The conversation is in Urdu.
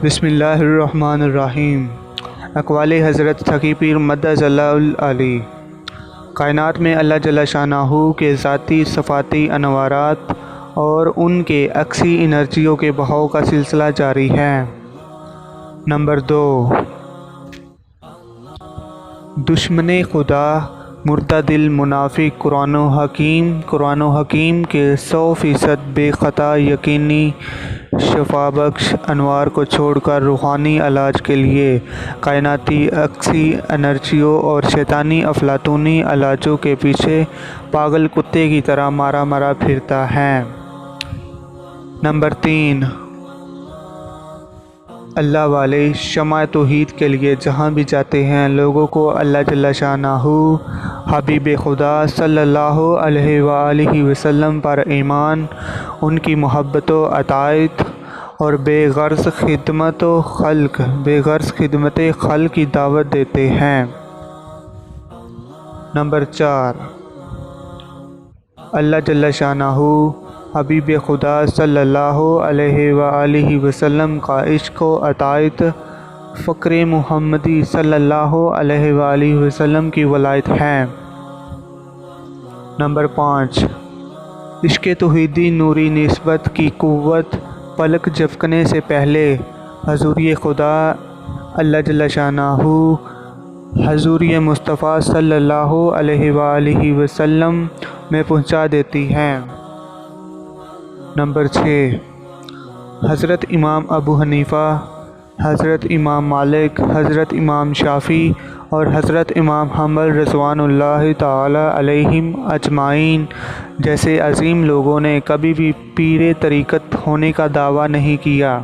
بسم اللہ الرحمن الرحیم۔ اقوال حضرت تقی پیر مدظ اللہ العلی۔ کائنات میں اللہ جل شانہ کے ذاتی صفاتی انوارات اور ان کے عکسی انرجیوں کے بہاؤ کا سلسلہ جاری ہے۔ نمبر 2، دشمن خدا مرتدل منافق قرآن و حکیم کے 100% بے خطا یقینی شفا بخش انوار کو چھوڑ کر روحانی علاج کے لیے کائناتی عکسی انرجیوں اور شیطانی افلاطونی علاجوں کے پیچھے پاگل کتے کی طرح مارا پھرتا ہے۔ نمبر 3، اللہ والے شمع توحید کے لیے جہاں بھی جاتے ہیں لوگوں کو اللہ جل شانہ حبیب خدا صلی اللہ علیہ وآلہ وسلم پر ایمان، ان کی محبت و اطاعت اور بے غرض خدمت خلق کی دعوت دیتے ہیں۔ نمبر 4، اللہ جل شانہ حبیب خدا صلی اللہ علیہ وآلہ وسلم کا عشق و اطاعت فقر محمدی صلی اللہ علیہ وآلہ وسلم کی ولایت ہے۔ نمبر 5، عشق توحیدی نوری نسبت کی قوت پلک جھپکنے سے پہلے حضوری خدا اللہ جل شانہ حضوری مصطفیٰ صلی اللہ علیہ وآلہ وسلم میں پہنچا دیتی ہے۔ نمبر 6، حضرت امام ابو حنیفہ، حضرت امام مالک، حضرت امام شافعی اور حضرت امام حنبل رضوان اللہ تعالی علیہم اجمعین جیسے عظیم لوگوں نے کبھی بھی پیر طریقت ہونے کا دعویٰ نہیں کیا۔